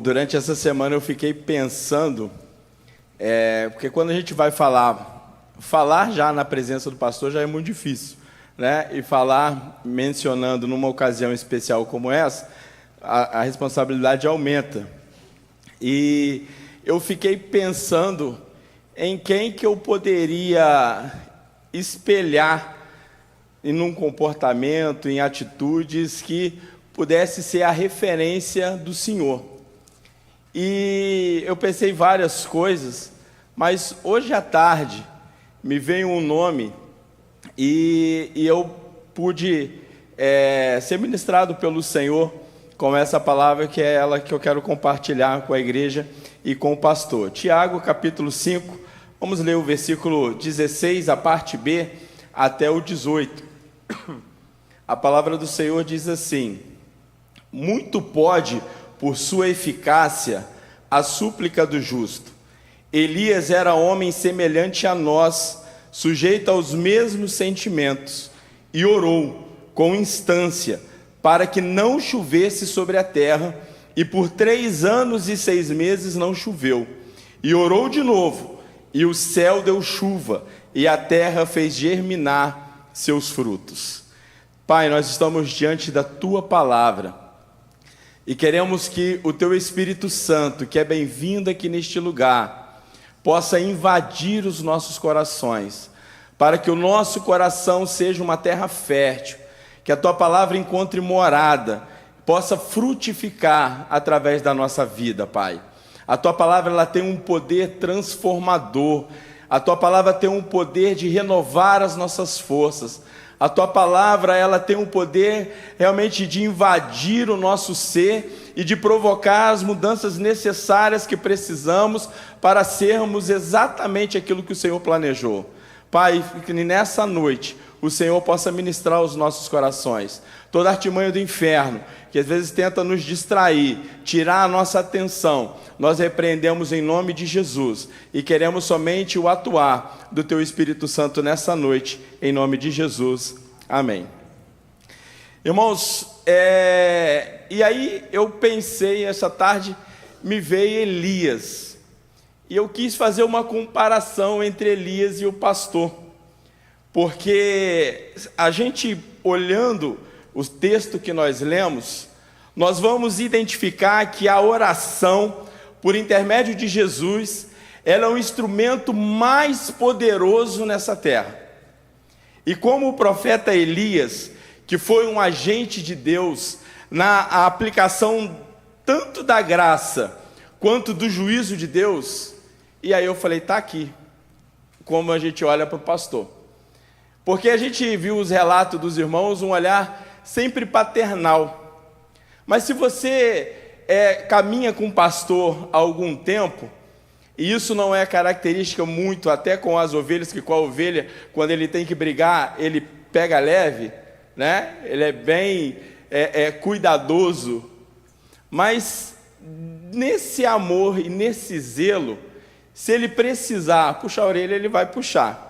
Durante essa semana eu fiquei pensando, porque quando a gente vai falar já na presença do pastor já é muito difícil, né? E falar mencionando numa ocasião especial como essa, a responsabilidade aumenta. E eu fiquei pensando em quem que eu poderia espelhar em um comportamento, em atitudes que pudesse ser a referência do Senhor. E eu pensei várias coisas, mas hoje à tarde me veio um nome e eu pude ser ministrado pelo Senhor com essa palavra, que é ela que eu quero compartilhar com a igreja e com o pastor. Tiago, capítulo 5, vamos ler o versículo 16, a parte B, até o 18. A palavra do Senhor diz assim: muito pode, por sua eficácia, a súplica do justo. Elias era homem semelhante a nós, sujeito aos mesmos sentimentos, e orou com instância para que não chovesse sobre a terra, e por 3 anos e 6 meses não choveu. E orou de novo, e o céu deu chuva, e a terra fez germinar seus frutos. Pai, nós estamos diante da Tua palavra, e queremos que o Teu Espírito Santo, que é bem-vindo aqui neste lugar, possa invadir os nossos corações, para que o nosso coração seja uma terra fértil, que a Tua palavra encontre morada, possa frutificar através da nossa vida, Pai. A Tua palavra ela tem um poder transformador, a Tua palavra tem um poder de renovar as nossas forças, a Tua palavra ela tem um poder realmente de invadir o nosso ser e de provocar as mudanças necessárias que precisamos para sermos exatamente aquilo que o Senhor planejou. Pai, que nessa noite o Senhor possa ministrar aos nossos corações toda a artimanha do inferno, que às vezes tenta nos distrair, tirar a nossa atenção. Nós repreendemos em nome de Jesus e queremos somente o atuar do Teu Espírito Santo nessa noite, em nome de Jesus. Amém. Irmãos, e aí eu pensei, essa tarde me veio Elias, e eu quis fazer uma comparação entre Elias e o pastor, porque a gente, olhando o texto que nós lemos, nós vamos identificar que a oração, por intermédio de Jesus, ela é o instrumento mais poderoso nessa terra. E como o profeta Elias, que foi um agente de Deus na aplicação tanto da graça quanto do juízo de Deus, e aí eu falei, está aqui, como a gente olha para o pastor. Porque a gente viu os relatos dos irmãos, um olhar sempre paternal. Mas se você caminha com um pastor há algum tempo, e isso não é característica muito, até com as ovelhas, que com a ovelha, quando ele tem que brigar, ele pega leve, né? Ele é bem cuidadoso. Mas nesse amor e nesse zelo, se ele precisar puxar a orelha, ele vai puxar.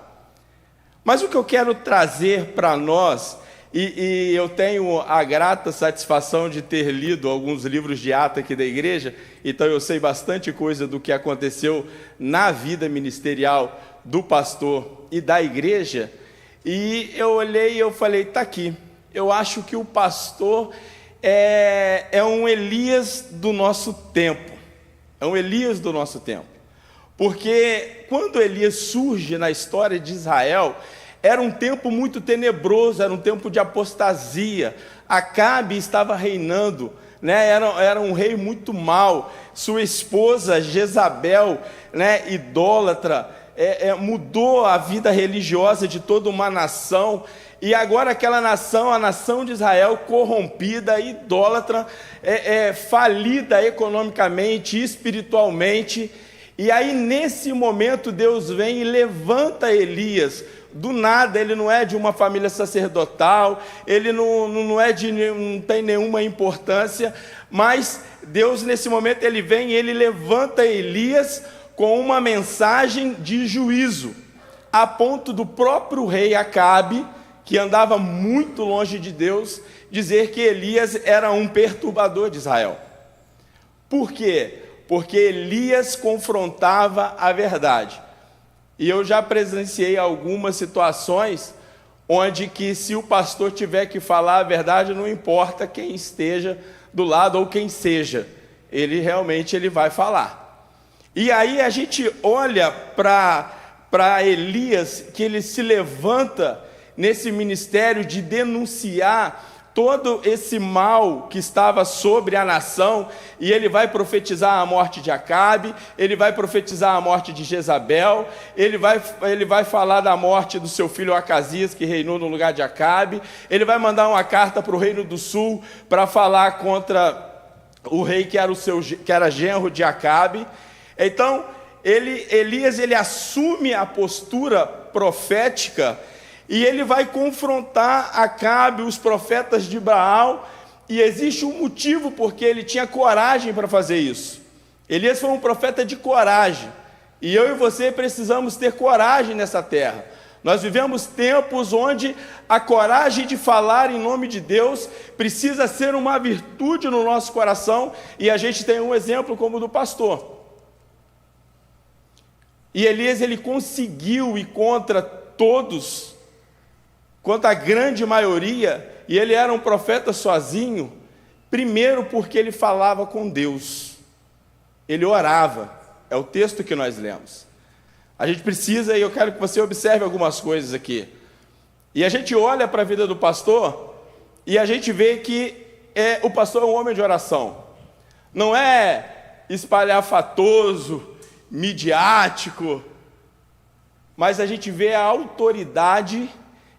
Mas o que eu quero trazer para nós, e eu tenho a grata satisfação de ter lido alguns livros de ata aqui da igreja, então eu sei bastante coisa do que aconteceu na vida ministerial do pastor e da igreja, e eu olhei e eu falei, está aqui, eu acho que o pastor é um Elias do nosso tempo, é um Elias do nosso tempo. Porque quando Elias surge na história de Israel, era um tempo muito tenebroso, era um tempo de apostasia. Acabe estava reinando, né? Era um rei muito mau. Sua esposa Jezabel, né, idólatra, mudou a vida religiosa de toda uma nação. E agora aquela nação, a nação de Israel, corrompida, idólatra, falida economicamente, espiritualmente. E aí nesse momento Deus vem e levanta Elias. Do nada, ele não é de uma família sacerdotal, ele não tem nenhuma importância, mas Deus nesse momento ele vem e ele levanta Elias com uma mensagem de juízo, a ponto do próprio rei Acabe, que andava muito longe de Deus, dizer que Elias era um perturbador de Israel. Por quê? Porque Elias confrontava a verdade. E eu já presenciei algumas situações onde que se o pastor tiver que falar a verdade, não importa quem esteja do lado ou quem seja, ele vai falar. E aí a gente olha para Elias, que ele se levanta nesse ministério de denunciar todo esse mal que estava sobre a nação, e ele vai profetizar a morte de Acabe, ele vai profetizar a morte de Jezabel, ele vai falar da morte do seu filho Acasias, que reinou no lugar de Acabe, ele vai mandar uma carta para o reino do sul, para falar contra o rei que era genro de Acabe. Então, Elias assume a postura profética, e ele vai confrontar Acabe, os profetas de Baal, e existe um motivo porque ele tinha coragem para fazer isso. Elias foi um profeta de coragem, e eu e você precisamos ter coragem nessa terra. Nós vivemos tempos onde a coragem de falar em nome de Deus precisa ser uma virtude no nosso coração, e a gente tem um exemplo como o do pastor. E Elias, ele conseguiu ir contra todos, contra a grande maioria, e ele era um profeta sozinho, primeiro porque ele falava com Deus, ele orava, é o texto que nós lemos. A gente precisa, e eu quero que você observe algumas coisas aqui, e a gente olha para a vida do pastor, e a gente vê que o pastor é um homem de oração, não é espalhafatoso, midiático, mas a gente vê a autoridade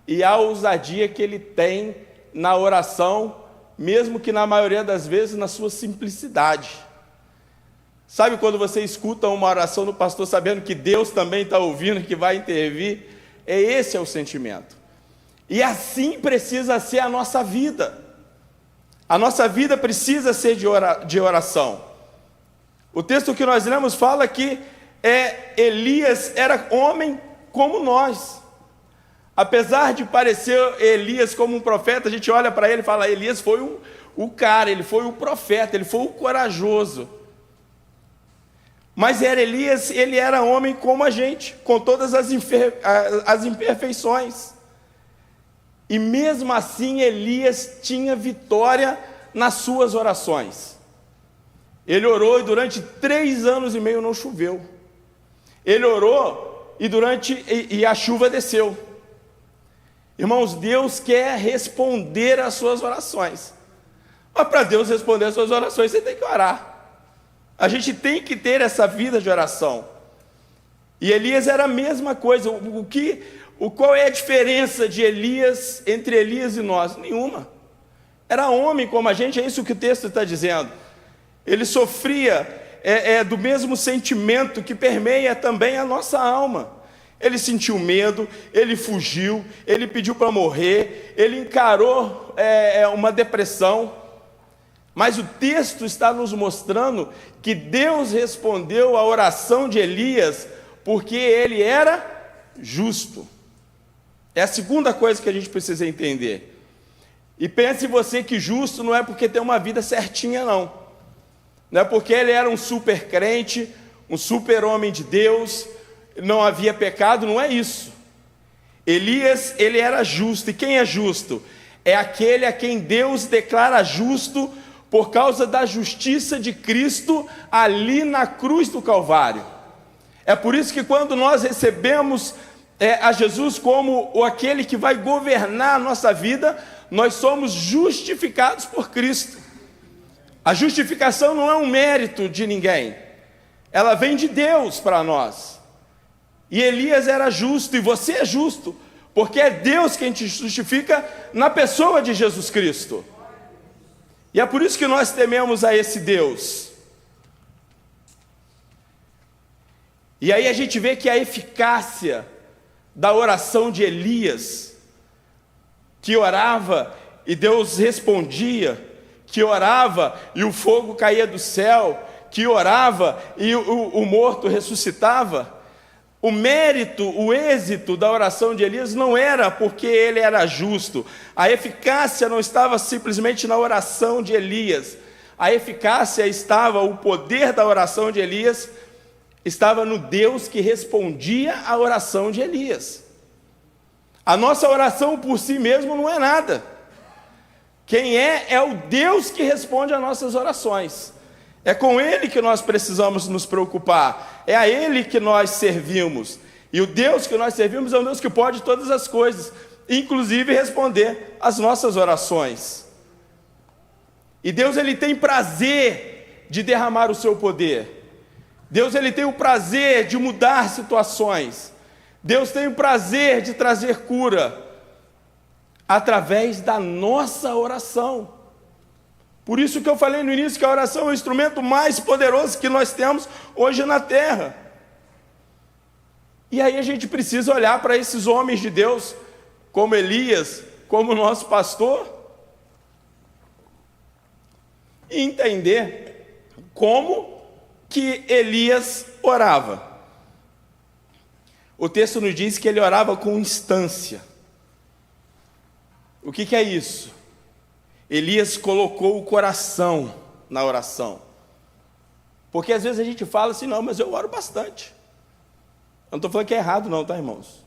e a ousadia que ele tem na oração, mesmo que na maioria das vezes na sua simplicidade. Sabe quando você escuta uma oração do pastor sabendo que Deus também está ouvindo, que vai intervir? Esse é o sentimento. E assim precisa ser a nossa vida. A nossa vida precisa ser de oração. O texto que nós lemos fala que Elias era homem como nós. Apesar de parecer Elias como um profeta, a gente olha para ele e fala, Elias foi o cara, ele foi o profeta, ele foi o corajoso. Mas Elias, ele era homem como a gente, com todas as imperfeições. E mesmo assim Elias tinha vitória nas suas orações. Ele orou e durante 3 anos e meio não choveu. Ele orou e a chuva desceu. Irmãos, Deus quer responder às suas orações. Mas para Deus responder às suas orações, você tem que orar. A gente tem que ter essa vida de oração. E Elias era a mesma coisa. Qual é a diferença de Elias, entre Elias e nós? Nenhuma. Era homem como a gente, é isso que o texto está dizendo. Ele sofria do mesmo sentimento que permeia também a nossa alma. Ele sentiu medo, ele fugiu, ele pediu para morrer, ele encarou uma depressão. Mas o texto está nos mostrando que Deus respondeu à oração de Elias porque ele era justo. É a segunda coisa que a gente precisa entender. E pense você que justo não é porque tem uma vida certinha, não. Não é porque ele era um super crente, um super homem de Deus, não havia pecado, não é isso. Elias, ele era justo, e quem é justo? É aquele a quem Deus declara justo por causa da justiça de Cristo ali na cruz do Calvário. É por isso que quando nós recebemos a Jesus como aquele que vai governar a nossa vida, nós somos justificados por Cristo. A justificação não é um mérito de ninguém, ela vem de Deus para nós. E Elias era justo, e você é justo, porque é Deus quem te justifica na pessoa de Jesus Cristo. E é por isso que nós tememos a esse Deus. E aí a gente vê que a eficácia da oração de Elias, que orava e Deus respondia, que orava e o fogo caía do céu, que orava e o morto ressuscitava. O mérito, o êxito da oração de Elias não era porque ele era justo. A eficácia não estava simplesmente na oração de Elias. A eficácia estava, o poder da oração de Elias estava no Deus que respondia à oração de Elias. A nossa oração por si mesmo não é nada. Quem é o Deus que responde às nossas orações. É com Ele que nós precisamos nos preocupar. É a Ele que nós servimos. E o Deus que nós servimos é um Deus que pode todas as coisas, inclusive responder às nossas orações. E Deus, Ele tem prazer de derramar o seu poder. Deus, Ele tem o prazer de mudar situações. Deus tem o prazer de trazer cura através da nossa oração. Por isso que eu falei no início que a oração é o instrumento mais poderoso que nós temos hoje na terra. E aí a gente precisa olhar para esses homens de Deus, como Elias, como o nosso pastor, e entender como que Elias orava. O texto nos diz que ele orava com instância. O que é isso? Elias colocou o coração na oração. Porque às vezes a gente fala assim, não, mas eu oro bastante. Eu não estou falando que é errado não, tá, irmãos?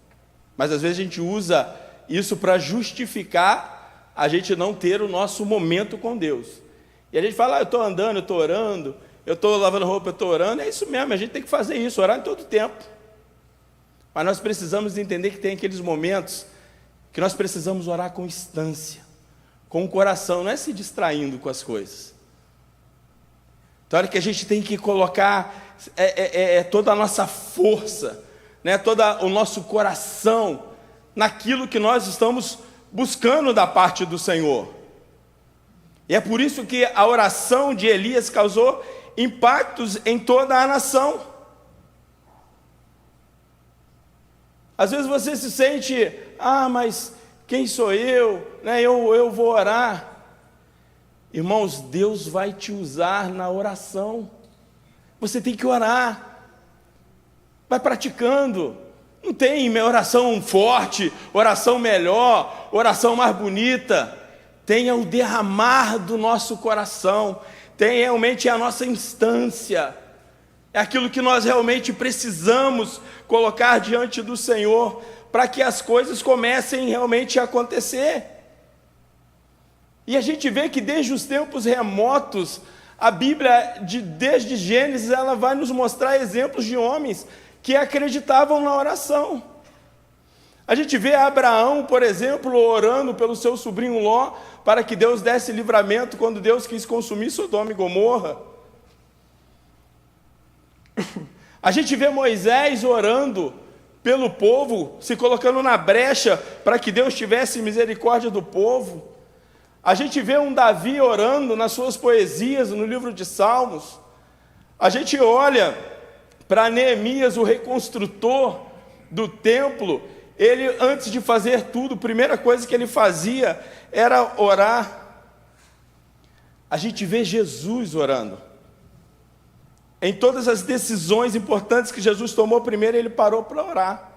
Mas às vezes a gente usa isso para justificar a gente não ter o nosso momento com Deus. E a gente fala, eu estou andando, eu estou orando, eu estou lavando roupa, eu estou orando. É isso mesmo, a gente tem que fazer isso, orar em todo tempo. Mas nós precisamos entender que tem aqueles momentos que nós precisamos orar com instância, com o coração, não é se distraindo com as coisas. Então, hora que a gente tem que colocar toda a nossa força, né, todo o nosso coração naquilo que nós estamos buscando da parte do Senhor. E é por isso que a oração de Elias causou impactos em toda a nação. Às vezes você se sente, mas quem sou eu? Né, eu vou orar. Irmãos, Deus vai te usar na oração. Você tem que orar. Vai praticando. Não tem oração forte, oração melhor, oração mais bonita. Tenha o derramar do nosso coração. Tem realmente a nossa instância. É aquilo que nós realmente precisamos colocar diante do Senhor para que as coisas comecem realmente a acontecer. E a gente vê que desde os tempos remotos, a Bíblia, desde Gênesis, ela vai nos mostrar exemplos de homens que acreditavam na oração. A gente vê Abraão, por exemplo, orando pelo seu sobrinho Ló, para que Deus desse livramento quando Deus quis consumir Sodoma e Gomorra. A gente vê Moisés orando pelo povo, se colocando na brecha para que Deus tivesse misericórdia do povo. A gente vê um Davi orando nas suas poesias, no livro de Salmos. A gente olha para Neemias, o reconstrutor do templo. Ele, antes de fazer tudo, a primeira coisa que ele fazia era orar. A gente vê Jesus orando. Em todas as decisões importantes que Jesus tomou, primeiro ele parou para orar.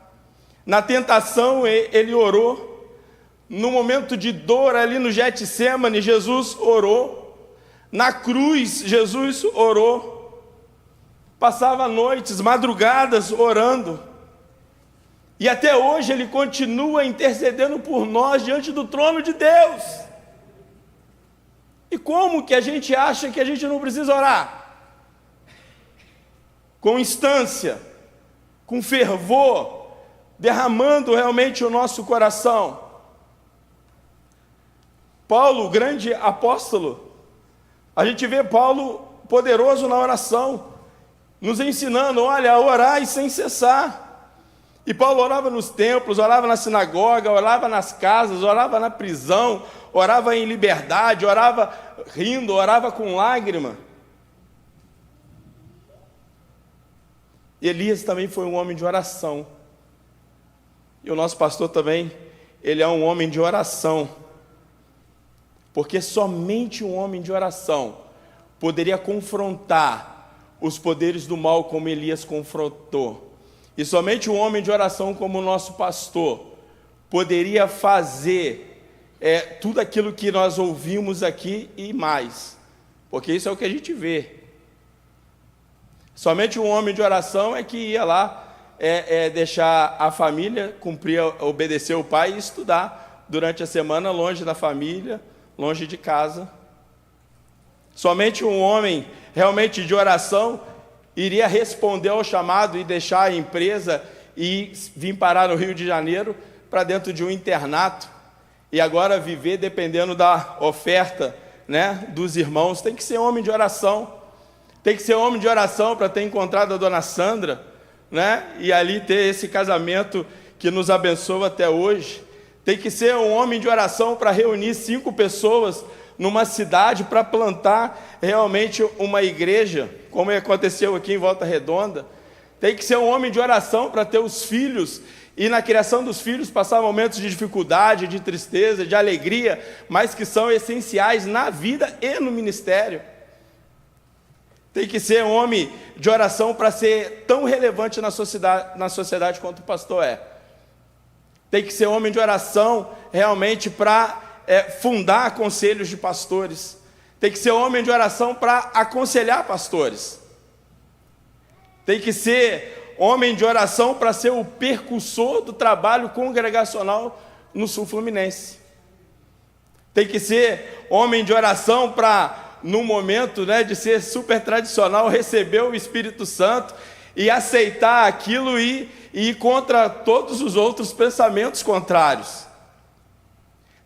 Na tentação, ele orou. No momento de dor ali no Getsêmani, Jesus orou. Na cruz, Jesus orou. Passava noites, madrugadas orando. E até hoje ele continua intercedendo por nós diante do trono de Deus. E como que a gente acha que a gente não precisa orar? Com instância, com fervor, derramando realmente o nosso coração. Paulo, o grande apóstolo, a gente vê Paulo poderoso na oração, nos ensinando, olha, a orar e sem cessar. E Paulo orava nos templos, orava na sinagoga, orava nas casas, orava na prisão, orava em liberdade, orava rindo, orava com lágrima. Elias também foi um homem de oração. E o nosso pastor também, ele é um homem de oração. Porque somente um homem de oração poderia confrontar os poderes do mal como Elias confrontou. E somente um homem de oração como o nosso pastor poderia fazer tudo aquilo que nós ouvimos aqui e mais. porque isso é o que a gente vê. Somente um homem de oração é que ia lá deixar a família, obedecer o pai e estudar durante a semana, longe da família, longe de casa. Somente um homem realmente de oração iria responder ao chamado e deixar a empresa e vir parar no Rio de Janeiro para dentro de um internato e agora viver dependendo da oferta, né, dos irmãos. Tem que ser homem de oração. Tem que ser homem de oração para ter encontrado a dona Sandra, né, e ali ter esse casamento que nos abençoa até hoje. Tem que ser um homem de oração para reunir 5 pessoas numa cidade para plantar realmente uma igreja, como aconteceu aqui em Volta Redonda. Tem que ser um homem de oração para ter os filhos e na criação dos filhos passar momentos de dificuldade, de tristeza, de alegria, mas que são essenciais na vida e no ministério. Tem que ser um homem de oração para ser tão relevante na sociedade quanto o pastor é. Tem que ser homem de oração realmente para fundar conselhos de pastores. Tem que ser homem de oração para aconselhar pastores. Tem que ser homem de oração para ser o percussor do trabalho congregacional no Sul Fluminense. Tem que ser homem de oração para, no momento, né, de ser super tradicional, receber o Espírito Santo e aceitar aquilo e ir contra todos os outros pensamentos contrários.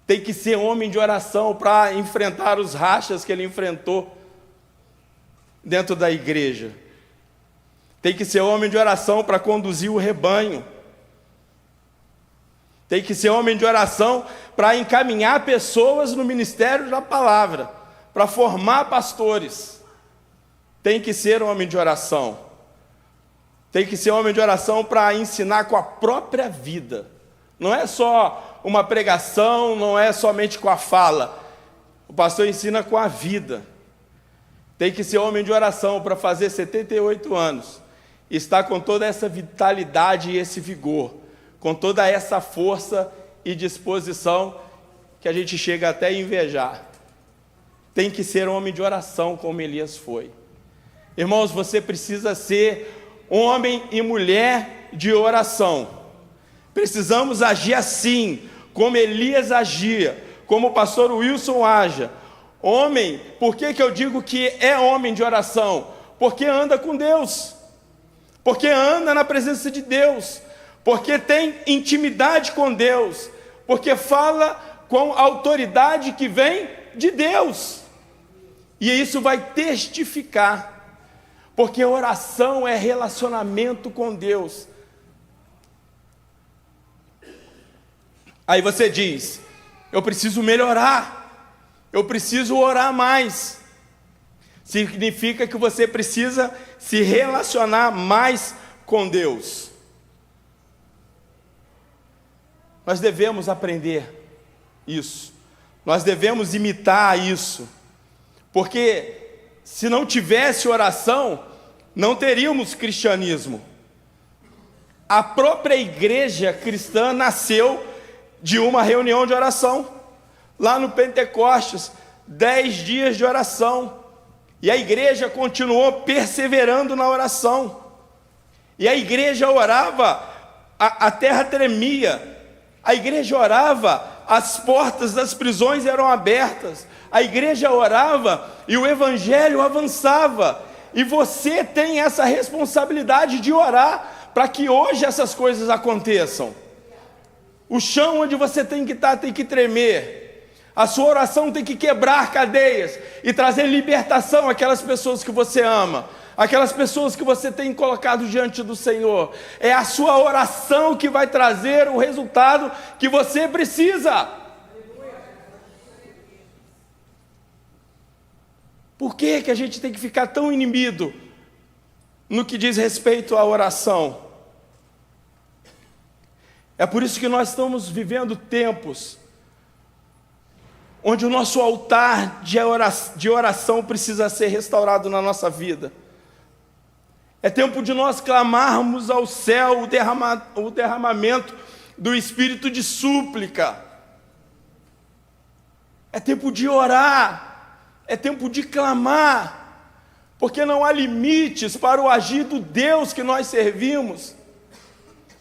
Tem que ser homem de oração para enfrentar os rachas que ele enfrentou dentro da igreja. Tem que ser homem de oração para conduzir o rebanho. Tem que ser homem de oração para encaminhar pessoas no ministério da palavra, para formar pastores. Tem que ser homem de oração. Tem que ser homem de oração para ensinar com a própria vida. Não é só uma pregação, não é somente com a fala. O pastor ensina com a vida. Tem que ser homem de oração para fazer 78 anos. Estar com toda essa vitalidade e esse vigor, com toda essa força e disposição que a gente chega até a invejar. Tem que ser homem de oração, como Elias foi. Irmãos, você precisa ser homem e mulher de oração. Precisamos agir assim, como Elias agia, como o pastor Wilson age. Homem, por que eu digo que é homem de oração? Porque anda com Deus, porque anda na presença de Deus, porque tem intimidade com Deus, porque fala com a autoridade que vem de Deus, e isso vai testificar, porque oração é relacionamento com Deus. Aí você diz, eu preciso melhorar, eu preciso orar mais. Significa que você precisa se relacionar mais com Deus. Nós devemos aprender isso, nós devemos imitar isso, porque se não tivesse oração, não teríamos cristianismo. A própria igreja cristã nasceu de uma reunião de oração, lá no Pentecostes, 10 dias de oração, e a igreja continuou perseverando na oração, e a igreja orava, a terra tremia, a igreja orava, as portas das prisões eram abertas, a igreja orava e o evangelho avançava, e você tem essa responsabilidade de orar, para que hoje essas coisas aconteçam. O chão onde você tem que estar tem que tremer, a sua oração tem que quebrar cadeias e trazer libertação àquelas pessoas que você ama, aquelas pessoas que você tem colocado diante do Senhor. É a sua oração que vai trazer o resultado que você precisa. Por que a gente tem que ficar tão inibido no que diz respeito à oração? É por isso que nós estamos vivendo tempos onde o nosso altar de oração precisa ser restaurado na nossa vida. É tempo de nós clamarmos ao céu o derramamento do espírito de súplica. É tempo de orar. é tempo de clamar, porque não há limites para o agir do Deus que nós servimos,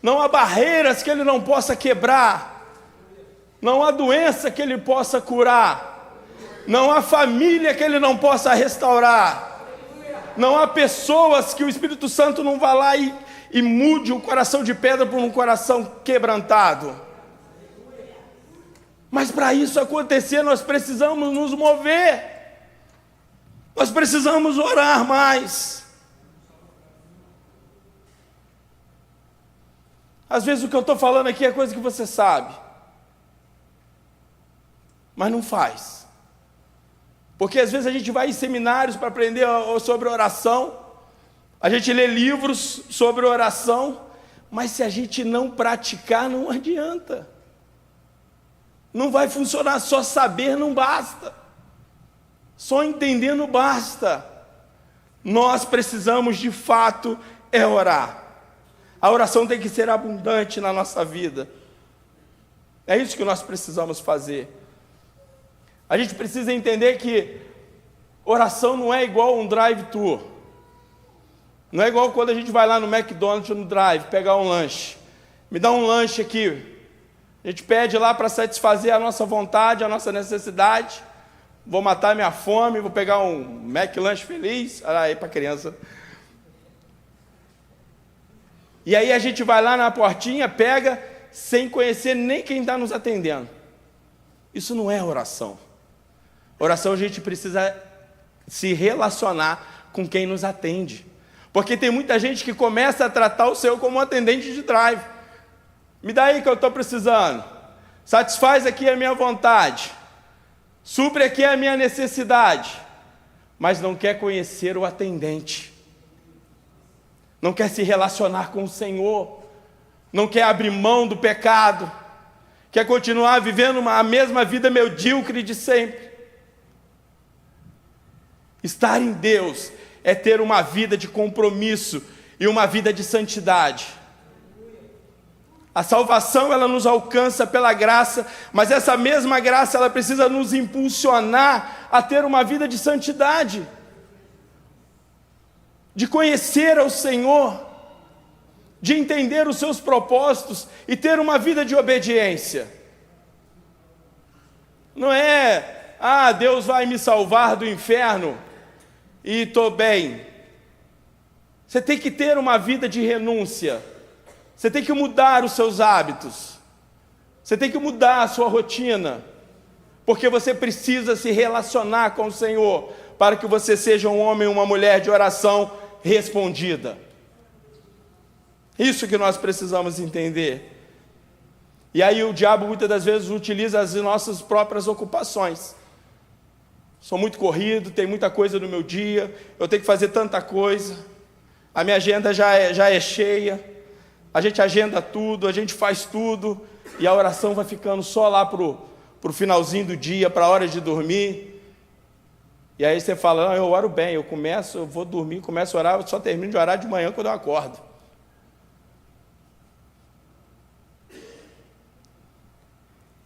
não há barreiras que Ele não possa quebrar, não há doença que Ele possa curar, não há família que Ele não possa restaurar, não há pessoas que o Espírito Santo não vá lá e mude o coração de pedra por um coração quebrantado. Mas para isso acontecer, nós precisamos nos mover, nós precisamos orar mais. Às vezes o que eu estou falando aqui é coisa que você sabe, mas não faz. Porque às vezes a gente vai em seminários para aprender sobre oração, a gente lê livros sobre oração, mas se a gente não praticar, não adianta. Não vai funcionar, só saber não basta, só entender não basta. Nós precisamos de fato orar. A oração tem que ser abundante na nossa vida. É isso que nós precisamos fazer. A gente precisa entender que oração não é igual um drive-thru. Não é igual quando a gente vai lá no McDonald's ou no drive, pegar um lanche. Me dá um lanche aqui. A gente pede lá para satisfazer a nossa vontade, a nossa necessidade. Vou matar minha fome, vou pegar um McLanche feliz. Olha aí para a criança. E aí a gente vai lá na portinha, pega, sem conhecer nem quem está nos atendendo. Isso não é oração. Oração a gente precisa se relacionar com quem nos atende. Porque tem muita gente que começa a tratar o seu como um atendente de drive. Me dá aí que eu estou precisando. Satisfaz aqui a minha vontade. Supre aqui a minha necessidade. Mas não quer conhecer o atendente. Não quer se relacionar com o Senhor. Não quer abrir mão do pecado. Quer continuar vivendo a mesma vida medíocre de sempre. Estar em Deus é ter uma vida de compromisso e uma vida de santidade. A salvação, ela nos alcança pela graça, mas essa mesma graça, ela precisa nos impulsionar a ter uma vida de santidade, de conhecer ao Senhor, de entender os seus propósitos e ter uma vida de obediência. Não é, Deus vai me salvar do inferno e estou bem. Você tem que ter uma vida de renúncia. Você tem que mudar os seus hábitos. Você tem que mudar a sua rotina. Porque você precisa se relacionar com o Senhor para que você seja um homem e uma mulher de oração respondida. Isso que nós precisamos entender. E aí o diabo muitas das vezes utiliza as nossas próprias ocupações. Sou muito corrido, tem muita coisa no meu dia, eu tenho que fazer tanta coisa, a minha agenda já é cheia. A gente agenda tudo, a gente faz tudo, e a oração vai ficando só lá para o finalzinho do dia, para a hora de dormir. E aí você fala, não, eu oro bem, eu vou dormir, começo a orar, eu só termino de orar de manhã quando eu acordo.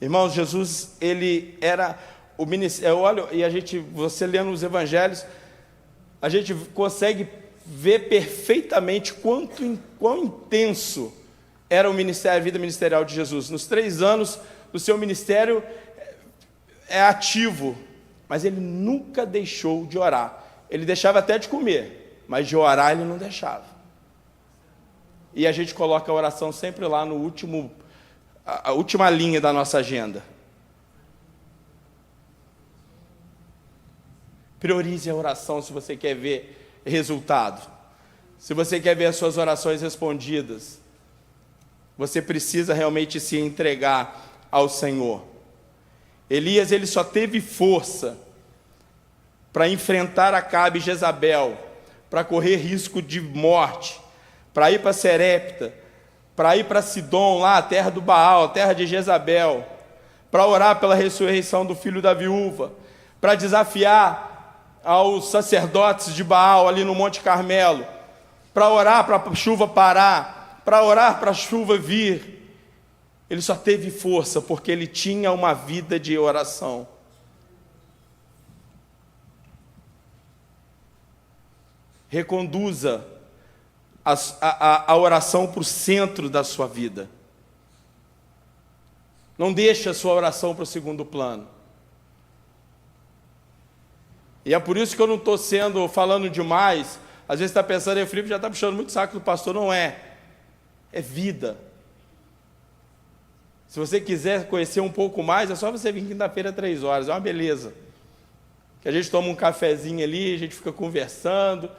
Irmãos, Jesus, ele era o ministério, olha, e você lendo os evangelhos, a gente consegue ver perfeitamente quão intenso era o ministério, a vida ministerial de Jesus. Nos 3 anos do seu ministério é ativo, mas ele nunca deixou de orar. Ele deixava até de comer, mas de orar ele não deixava. E a gente coloca a oração sempre lá no a última linha da nossa agenda. Priorize a oração se você quer ver resultado. Se você quer ver as suas orações respondidas, você precisa realmente se entregar ao Senhor. Elias, ele só teve força para enfrentar Acabe e Jezabel, para correr risco de morte, para ir para Serepta, para ir para Sidom, lá a terra do Baal, a terra de Jezabel, para orar pela ressurreição do filho da viúva, para desafiar aos sacerdotes de Baal ali no Monte Carmelo, para orar para a chuva parar, para orar para a chuva vir. Ele só teve força porque ele tinha uma vida de oração. Reconduza a oração para o centro da sua vida. Não deixe a sua oração para o segundo plano. E é por isso que eu não estou falando demais. Às vezes está pensando, o Felipe já está puxando muito saco do pastor. Não é. É vida. Se você quiser conhecer um pouco mais, é só você vir quinta-feira, 3 horas. É uma beleza. Que a gente toma um cafezinho ali, a gente fica conversando,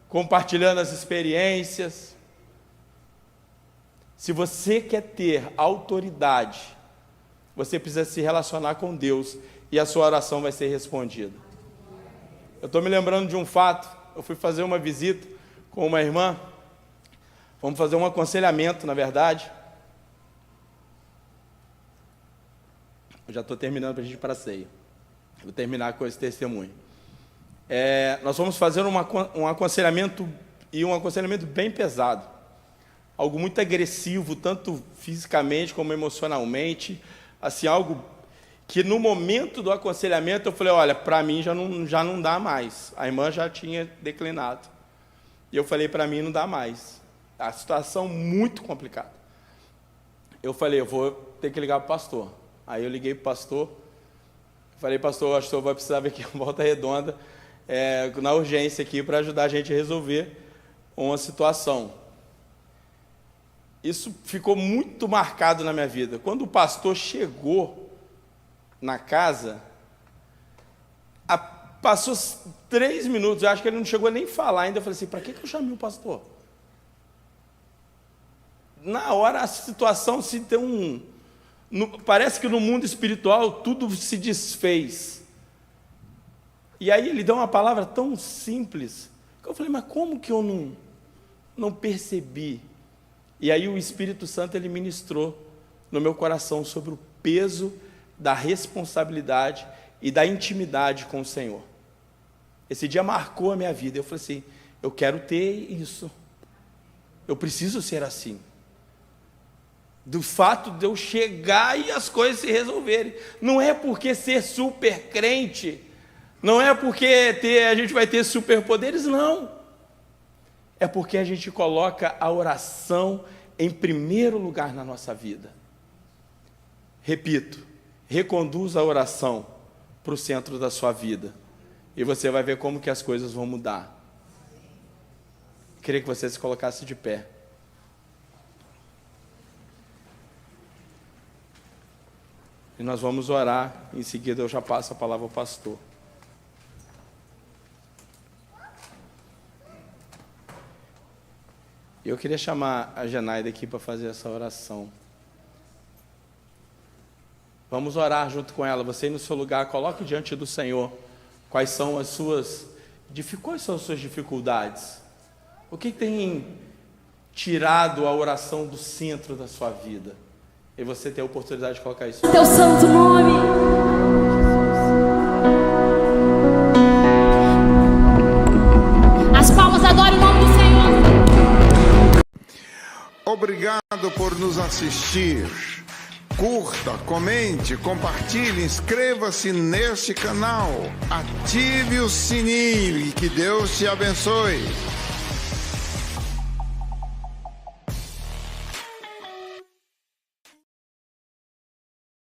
compartilhando as experiências. Se você quer ter autoridade, você precisa se relacionar com Deus e a sua oração vai ser respondida. Eu estou me lembrando de um fato. Eu fui fazer uma visita com uma irmã. Vamos fazer um aconselhamento, na verdade. Eu já estou terminando para a gente ir para a ceia. Vou terminar com esse testemunho. Nós vamos fazer um aconselhamento, e um aconselhamento bem pesado. Algo muito agressivo, tanto fisicamente como emocionalmente. Assim, algo que no momento do aconselhamento eu falei, olha, para mim já não dá mais. A irmã já tinha declinado. E eu falei, para mim não dá mais. A situação muito complicada. Eu falei, eu vou ter que ligar para o pastor. Aí eu liguei para o pastor. Falei, pastor, acho que o senhor vai precisar vir aqui em Volta Redonda, na urgência aqui, para ajudar a gente a resolver uma situação. Isso ficou muito marcado na minha vida. Quando o pastor chegou na casa, passou 3 minutos, eu acho que ele não chegou nem a falar ainda. Eu falei assim, para que eu chamei o pastor? Na hora a situação se tem parece que no mundo espiritual tudo se desfez. E aí ele deu uma palavra tão simples, que eu falei, mas como que eu não percebi? E aí o Espírito Santo, ele ministrou no meu coração sobre o peso da responsabilidade e da intimidade com o Senhor. Esse dia marcou a minha vida. Eu falei assim, eu quero ter isso. Eu preciso ser assim. Do fato de eu chegar e as coisas se resolverem. Não é porque ser super crente, não é porque a gente vai ter superpoderes, não. É porque a gente coloca a oração em primeiro lugar na nossa vida. Repito, reconduza a oração para o centro da sua vida. E você vai ver como que as coisas vão mudar. Queria que você se colocasse de pé. E nós vamos orar, em seguida eu já passo a palavra ao pastor. Eu queria chamar a Genaida aqui para fazer essa oração. Vamos orar junto com ela. Você aí no seu lugar, coloque diante do Senhor quais são as suas dificuldades. O que tem tirado a oração do centro da sua vida? E você tem a oportunidade de colocar isso. Teu santo nome. As palmas adorem o nome do Senhor. Obrigado por nos assistir. Curta, comente, compartilhe, inscreva-se neste canal. Ative o sininho e que Deus te abençoe.